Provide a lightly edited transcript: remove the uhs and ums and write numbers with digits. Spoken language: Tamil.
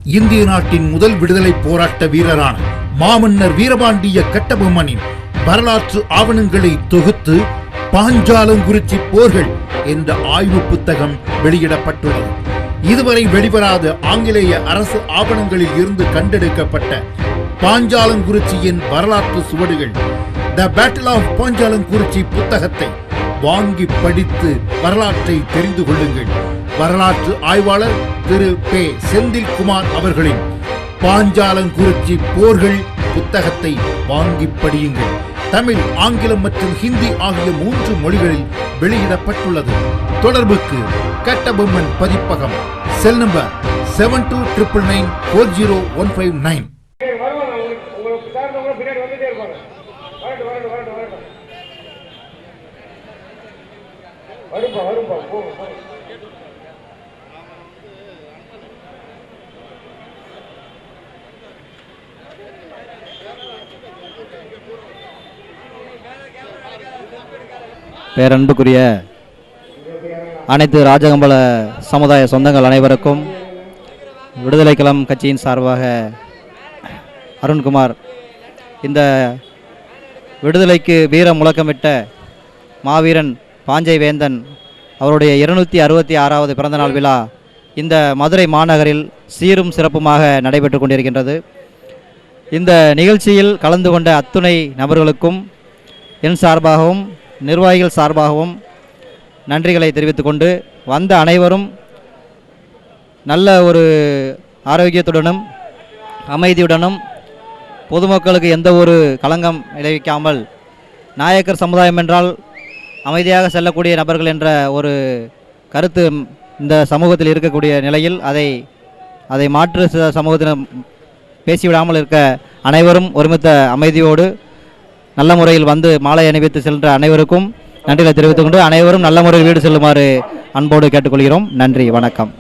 இந்திய நாட்டின் முதல் விடுதலை போராட்ட வீரரான மாமன்னர் வீரபாண்டிய கட்டபொம்மனின் வரலாற்று ஆவணங்களை தொகுத்து பாஞ்சாலங்குறிச்சி போர்கள் என்ற ஆய்வு புத்தகம் வெளியிடப்பட்டுள்ளது. இதுவரை வெளிவராத ஆங்கிலேய அரசு ஆவணங்களில் இருந்து கண்டெடுக்கப்பட்ட பாஞ்சாலங்குறிச்சியின் வரலாற்று சுவடுகள் த பேட்டில் ஆஃப் பாஞ்சாலங்குறிச்சி புத்தகத்தை வாங்கி படித்து வரலாற்றை தெரிந்து கொள்ளுங்கள். வரலாற்று ஆய்வாளர் திரு பே செந்தில்குமார் அவர்களின் பாஞ்சாலங்குறிச்சி போர்கள் புத்தகத்தை வாங்கி படியுங்கள். தமிழ், ஆங்கிலம் மற்றும் ஹிந்தி ஆகிய 3 மொழிகளில் வெளியிடப்பட்டுள்ளது. தொடர்புக்கு கட்டபொம்மன் பதிப்பகம், செல் நம்பர் 7299940159. பேரன்புக்குரிய அனைத்து ராஜகம்பல சமுதாய சொந்தங்கள் அனைவருக்கும் விடுதலை களம் கட்சியின் சார்பாக அருண்குமார், இந்த விடுதலைக்கு வீர முழக்கமிட்ட மாவீரன் பாஞ்சை வேந்தன் அவருடைய 266வது பிறந்தநாள் விழா இந்த மதுரை மாநகரில் சீரும் சிறப்புமாக நடைபெற்று கொண்டிருக்கின்றது. இந்த நிகழ்ச்சியில் கலந்து கொண்ட அத்துணை நபர்களுக்கும் என் சார்பாகவும் நிர்வாகிகள் சார்பாகவும் நன்றிகளை தெரிவித்துக்கொண்டு, வந்த அனைவரும் நல்ல ஒரு ஆரோக்கியத்துடனும் அமைதியுடனும் பொதுமக்களுக்கு எந்த ஒரு களங்கம் விளைவிக்காமல், நாயக்கர் சமுதாயம் என்றால் அமைதியாக செல்லக்கூடிய நபர்கள் என்ற ஒரு கருத்து இந்த சமூகத்தில் இருக்கக்கூடிய நிலையில் அதை மாற்று சமூகத்தினர் பேசிவிடாமல் இருக்க அனைவரும் ஒருமித்த அமைதியோடு நல்ல முறையில் வந்து மாலை அணிவித்து சென்ற அனைவருக்கும் நன்றிகளை தெரிவித்துக் கொண்டு அனைவரும் நல்ல முறையில் வீடு செல்லுமாறு அன்போடு கேட்டுக்கொள்கிறோம். நன்றி, வணக்கம்.